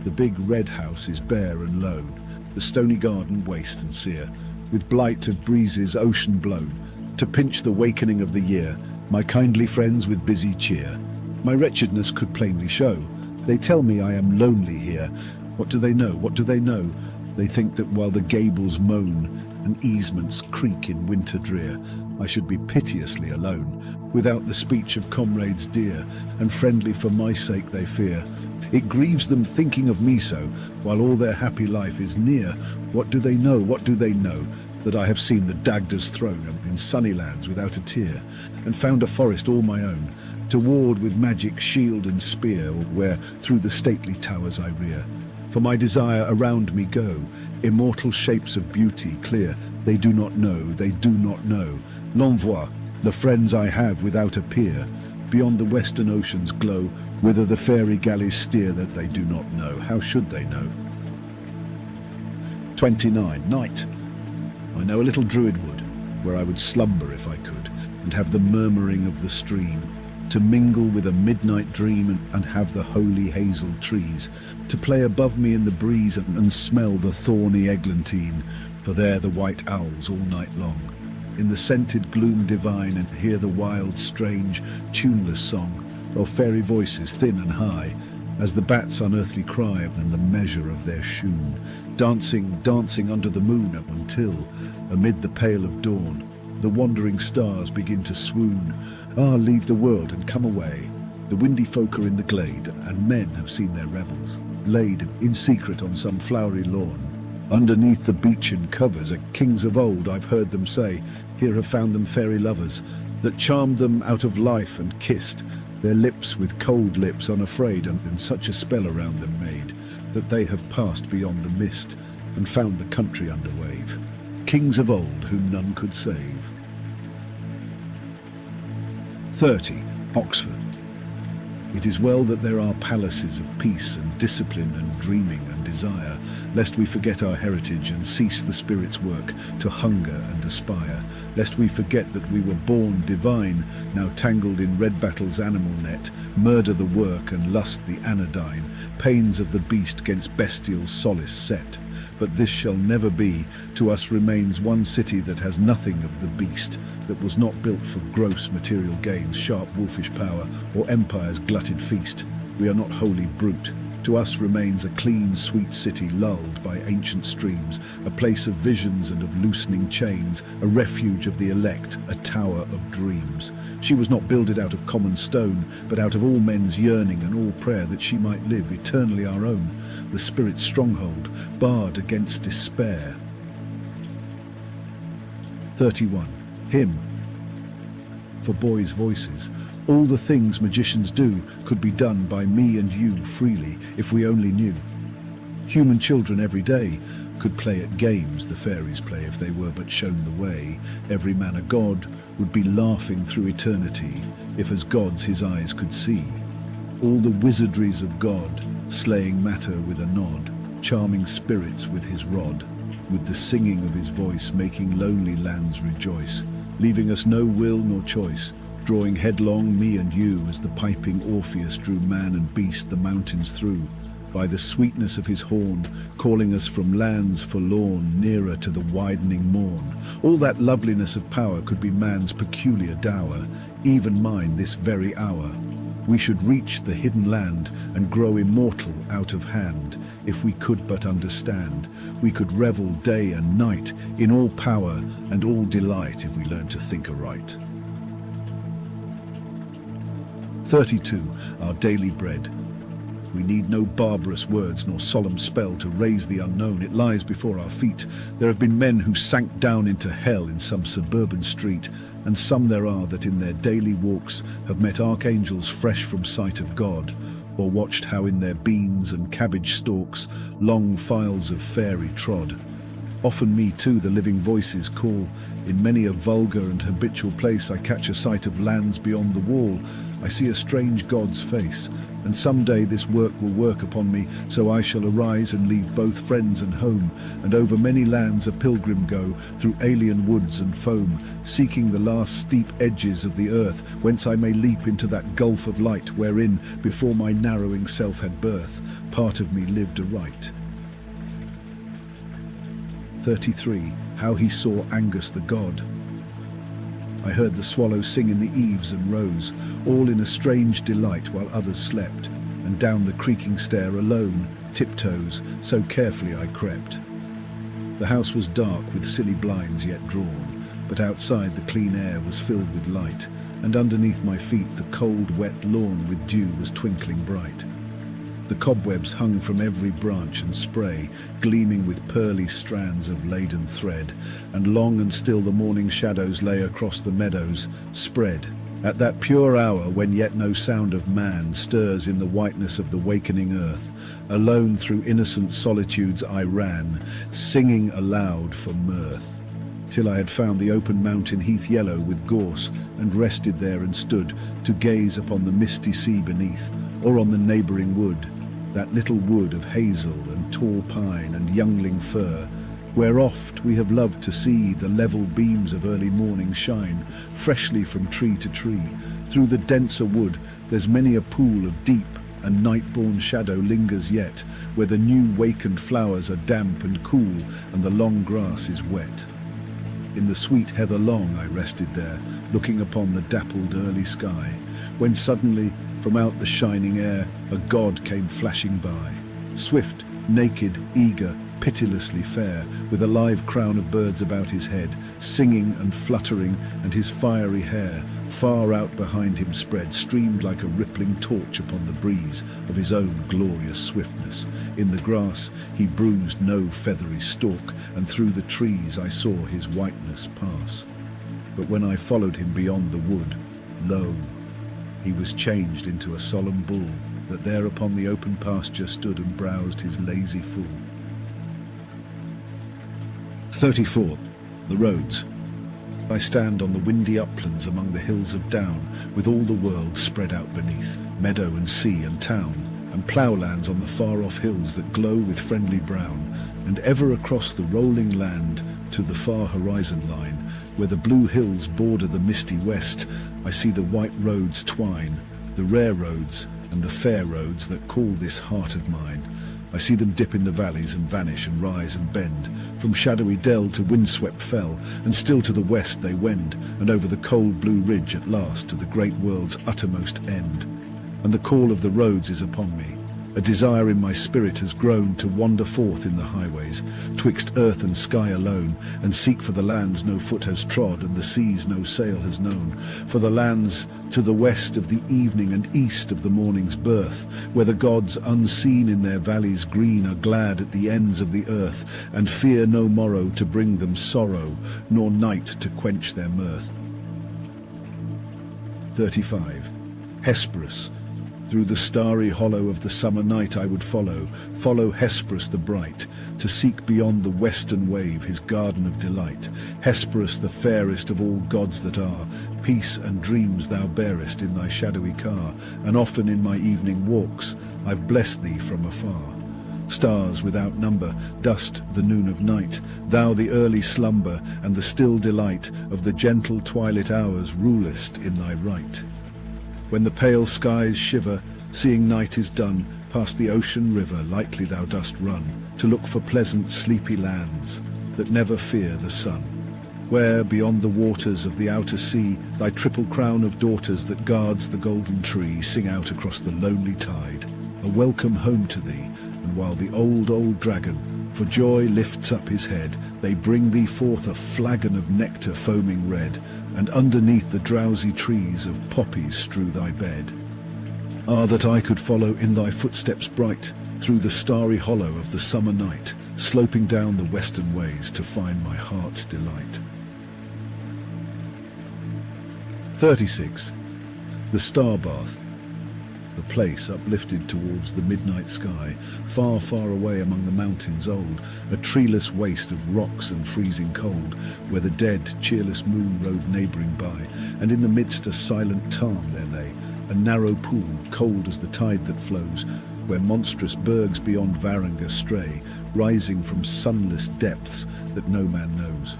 The big red house is bare and lone, the stony garden waste and sere, with blight of breezes ocean blown, to pinch the wakening of the year, my kindly friends with busy cheer. My wretchedness could plainly show. They tell me I am lonely here. What do they know? What do they know? They think that while the gables moan and easements creak in winter drear, I should be piteously alone, without the speech of comrades dear, and friendly for my sake they fear. It grieves them thinking of me so, while all their happy life is near. What do they know? What do they know? That I have seen the Dagda's throne in sunny lands without a tear, and found a forest all my own, to ward with magic shield and spear, where through the stately towers I rear. For my desire around me go, immortal shapes of beauty clear. They do not know, they do not know. L'envoi, the friends I have without a peer, beyond the western ocean's glow, whither the fairy galleys steer, that they do not know. How should they know? 29. Night. I know a little druid wood, where I would slumber if I could, and have the murmuring of the stream, to mingle with a midnight dream, and have the holy hazel trees to play above me in the breeze, and smell the thorny eglantine, for there the white owls all night long, in the scented gloom divine, and hear the wild, strange, tuneless song of fairy voices thin and high, as the bats' unearthly cry, and the measure of their shoon, dancing, dancing under the moon, until, amid the pale of dawn, the wandering stars begin to swoon. Ah, leave the world and come away. The windy folk are in the glade, and men have seen their revels, laid in secret on some flowery lawn. Underneath the beechen covers are kings of old, I've heard them say, here have found them fairy lovers, that charmed them out of life and kissed their lips with cold lips unafraid, and such a spell around them made, that they have passed beyond the mist, and found the country under wave. Kings of old whom none could save. 30. Oxford. It is well that there are palaces of peace and discipline and dreaming and desire, lest we forget our heritage and cease the Spirit's work to hunger and aspire, lest we forget that we were born divine, now tangled in red battle's animal net, murder the work and lust the anodyne, pains of the beast 'gainst bestial solace set. But this shall never be. To us remains one city that has nothing of the beast, that was not built for gross material gains, sharp wolfish power, or empire's glutted feast. We are not wholly brute. To us remains a clean, sweet city lulled by ancient streams, a place of visions and of loosening chains, a refuge of the elect, a tower of dreams. She was not builded out of common stone, but out of all men's yearning and all prayer, that she might live eternally our own, the Spirit's stronghold, barred against despair. 31. Hymn. For boys' voices. All the things magicians do could be done by me and you freely, if we only knew. Human children every day could play at games the fairies play, if they were but shown the way. Every man a god would be laughing through eternity, if as gods his eyes could see. All the wizardries of God, slaying matter with a nod, charming spirits with his rod, with the singing of his voice making lonely lands rejoice, leaving us no will nor choice, drawing headlong me and you, as the piping Orpheus drew man and beast the mountains through, by the sweetness of his horn, calling us from lands forlorn nearer to the widening morn. All that loveliness of power could be man's peculiar dower, even mine this very hour. We should reach the hidden land and grow immortal out of hand, if we could but understand. We could revel day and night in all power and all delight if we learn to think aright. 32. Our daily bread. We need no barbarous words nor solemn spell to raise the unknown. It lies before our feet. There have been men who sank down into hell in some suburban street, and some there are that in their daily walks have met archangels fresh from sight of God, or watched how in their beans and cabbage stalks long files of fairy trod. Often me too the living voices call. In many a vulgar and habitual place I catch a sight of lands beyond the wall. I see a strange God's face, and some day this work will work upon me, so I shall arise and leave both friends and home, and over many lands a pilgrim go, through alien woods and foam, seeking the last steep edges of the earth, whence I may leap into that gulf of light wherein, before my narrowing self had birth, part of me lived aright. 33. How he saw Angus the god. I heard the swallow sing in the eaves and rose, all in a strange delight while others slept, and down the creaking stair alone, tiptoes, so carefully I crept. The house was dark with silly blinds yet drawn, but outside the clean air was filled with light, and underneath my feet the cold wet lawn with dew was twinkling bright. The cobwebs hung from every branch and spray, gleaming with pearly strands of laden thread, and long and still the morning shadows lay across the meadows, spread. At that pure hour when yet no sound of man stirs in the whiteness of the wakening earth, alone through innocent solitudes I ran, singing aloud for mirth, till I had found the open mountain heath yellow with gorse, and rested there and stood to gaze upon the misty sea beneath, or on the neighbouring wood, that little wood of hazel and tall pine and youngling fir, where oft we have loved to see the level beams of early morning shine freshly from tree to tree. Through the denser wood there's many a pool of deep and night-born shadow lingers yet, where the new wakened flowers are damp and cool and the long grass is wet. In the sweet heather long I rested there, looking upon the dappled early sky, when suddenly from out the shining air a god came flashing by, swift, naked, eager, pitilessly fair, with a live crown of birds about his head, singing and fluttering, and his fiery hair, far out behind him spread, streamed like a rippling torch upon the breeze of his own glorious swiftness. In the grass he bruised no feathery stalk, and through the trees I saw his whiteness pass. But when I followed him beyond the wood, lo, he was changed into a solemn bull, that there upon the open pasture stood and browsed his lazy fool. 34. The roads. I stand on the windy uplands among the hills of down, with all the world spread out beneath, meadow and sea and town, and ploughlands on the far-off hills that glow with friendly brown, and ever across the rolling land to the far horizon line, where the blue hills border the misty west, I see the white roads twine, the rare roads and the fair roads that call this heart of mine. I see them dip in the valleys and vanish and rise and bend, from shadowy dell to windswept fell, and still to the west they wend, and over the cold blue ridge at last to the great world's uttermost end. And the call of the roads is upon me. A desire in my spirit has grown to wander forth in the highways, twixt earth and sky alone, and seek for the lands no foot has trod and the seas no sail has known, for the lands to the west of the evening and east of the morning's birth, where the gods unseen in their valleys green are glad at the ends of the earth, and fear no morrow to bring them sorrow, nor night to quench their mirth. 35. Hesperus. Through the starry hollow of the summer night I would follow Hesperus the bright, to seek beyond the western wave his garden of delight. Hesperus the fairest of all gods that are, peace and dreams thou bearest in thy shadowy car, and often in my evening walks I've blessed thee from afar. Stars without number, dust the noon of night, thou the early slumber and the still delight of the gentle twilight hours rulest in thy right. When the pale skies shiver, seeing night is done, past the ocean river lightly thou dost run, to look for pleasant sleepy lands that never fear the sun. where, beyond the waters of the outer sea, thy triple crown of daughters that guards the golden tree sing out across the lonely tide, a welcome home to thee. And while the old dragon for joy lifts up his head, they bring thee forth a flagon of nectar foaming red, and underneath the drowsy trees of poppies strew thy bed. Ah, that I could follow in thy footsteps bright, through the starry hollow of the summer night, sloping down the western ways to find my heart's delight. 36. The Star Bath. The place uplifted towards the midnight sky, far, far away among the mountains old, a treeless waste of rocks and freezing cold, where the dead, cheerless moon rode neighbouring by, and in the midst a silent tarn there lay, a narrow pool, cold as the tide that flows, where monstrous bergs beyond Varanga stray, rising from sunless depths that no man knows.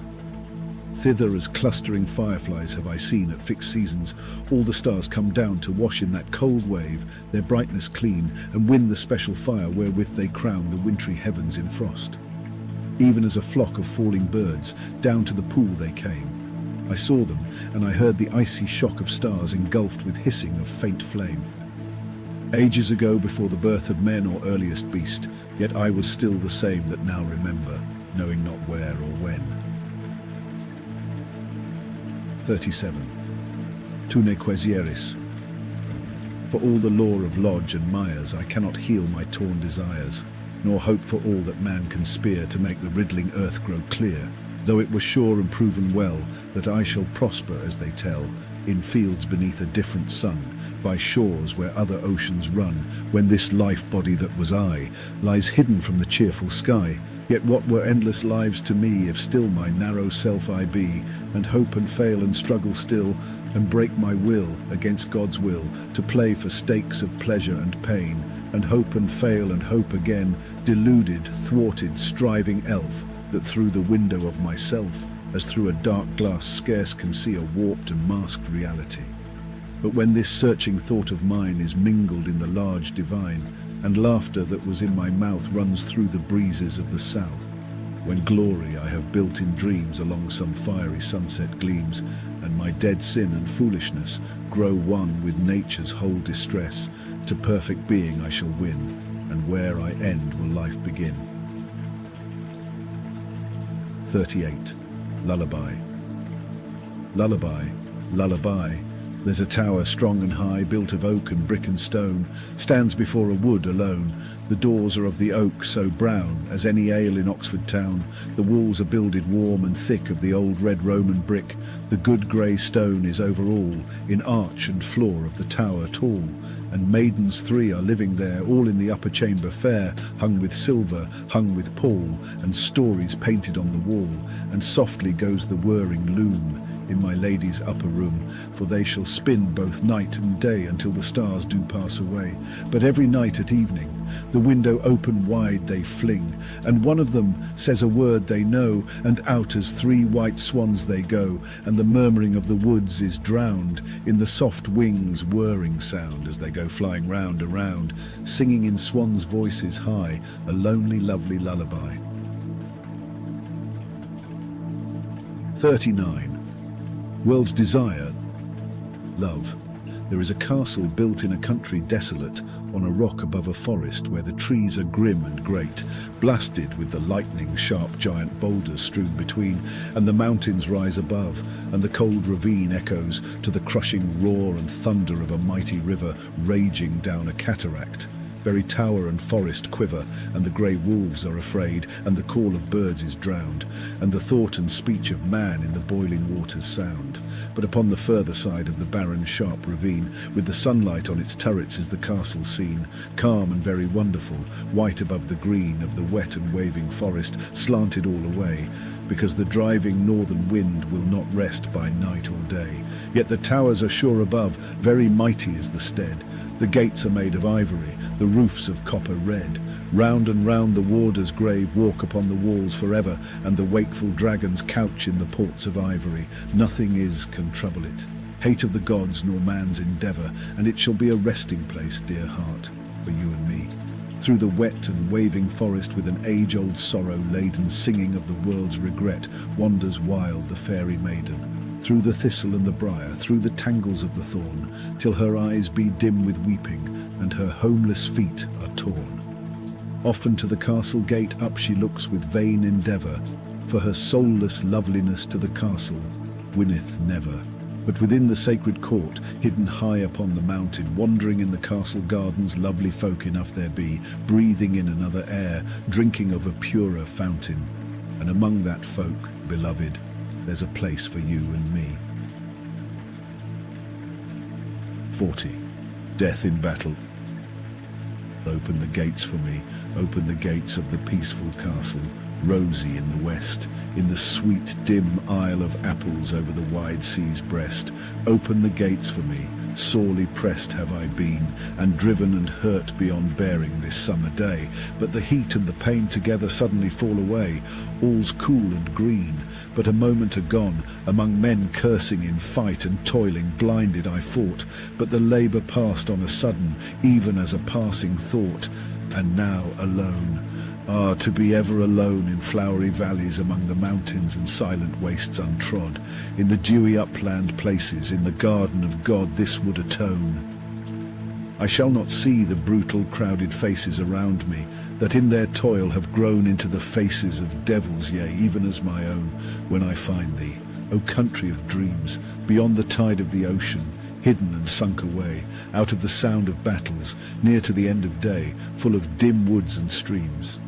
Thither as clustering fireflies have I seen at fixed seasons all the stars come down to wash in that cold wave their brightness clean, and win the special fire wherewith they crown the wintry heavens in frost. Even as a flock of falling birds, down to the pool they came. I saw them, and I heard the icy shock of stars engulfed with hissing of faint flame. Ages ago, before the birth of men or earliest beast, yet I was still the same that now remember, knowing not where or when. 37. To Ne Quaesieris. For all the lore of lodge and mires, I cannot heal my torn desires, nor hope for all that man can spear to make the riddling earth grow clear, though it was sure and proven well that I shall prosper, as they tell, in fields beneath a different sun, by shores where other oceans run, when this life-body that was I lies hidden from the cheerful sky. Yet what were endless lives to me, if still my narrow self I be, and hope and fail and struggle still, and break my will against God's will, to play for stakes of pleasure and pain, and hope and fail and hope again, deluded, thwarted, striving elf, that through the window of myself, as through a dark glass scarce can see a warped and masked reality. But when this searching thought of mine is mingled in the large divine, and laughter that was in my mouth runs through the breezes of the south, when glory I have built in dreams along some fiery sunset gleams, and my dead sin and foolishness grow one with nature's whole distress, to perfect being I shall win, and where I end will life begin. 38. Lullaby. Lullaby, lullaby. There's a tower strong and high, built of oak and brick and stone, stands before a wood alone. The doors are of the oak so brown as any ale in Oxford town. The walls are builded warm and thick of the old red Roman brick. The good grey stone is over all, in arch and floor of the tower tall. And maidens three are living there, all in the upper chamber fair, hung with silver, hung with pall, and stories painted on the wall. And softly goes the whirring loom in my lady's upper room, for they shall spin both night and day until the stars do pass away. But every night at evening the window open wide they fling, and one of them says a word they know, and out as three white swans they go, and the murmuring of the woods is drowned in the soft wings' whirring sound as they go flying round and round, singing in swans' voices high a lonely lovely lullaby. 39. World's desire, love. There is a castle built in a country desolate, on a rock above a forest where the trees are grim and great, blasted with the lightning sharp giant boulders strewn between, and the mountains rise above, and the cold ravine echoes to the crushing roar and thunder of a mighty river raging down a cataract. Very tower and forest quiver, and the grey wolves are afraid, and the call of birds is drowned, and the thought and speech of man in the boiling waters sound. But upon the further side of the barren sharp ravine, with the sunlight on its turrets is the castle seen, calm and very wonderful, white above the green of the wet and waving forest, slanted all away, because the driving northern wind will not rest by night or day. Yet the towers are sure above, very mighty is the stead. The gates are made of ivory, the roofs of copper red. Round and round the warder's grave walk upon the walls forever, and the wakeful dragons couch in the ports of ivory. Nothing is can trouble it, hate of the gods nor man's endeavour, and it shall be a resting place, dear heart, for you and me. Through the wet and waving forest with an age-old sorrow laden singing of the world's regret wanders wild the fairy maiden. Through the thistle and the briar, through the tangles of the thorn, till her eyes be dim with weeping and her homeless feet are torn. Often to the castle gate up she looks with vain endeavour, for her soulless loveliness to the castle winneth never. But within the sacred court, hidden high upon the mountain, wandering in the castle gardens, lovely folk enough there be, breathing in another air, drinking of a purer fountain. And among that folk, beloved, there's a place for you and me. 40. Death in battle. Open the gates for me, open the gates of the peaceful castle, rosy in the west, in the sweet dim Isle of Apples over the wide sea's breast. Open the gates for me, sorely pressed have I been, and driven and hurt beyond bearing this summer day. But the heat and the pain together suddenly fall away, all's cool and green. But a moment agone, among men cursing in fight and toiling, blinded I fought. But the labour passed on a sudden, even as a passing thought, and now alone. Ah, to be ever alone in flowery valleys among the mountains and silent wastes untrod, in the dewy upland places, in the garden of God, this would atone. I shall not see the brutal crowded faces around me, that in their toil have grown into the faces of devils, yea, even as my own, when I find thee, O country of dreams, beyond the tide of the ocean, hidden and sunk away, out of the sound of battles, near to the end of day, full of dim woods and streams.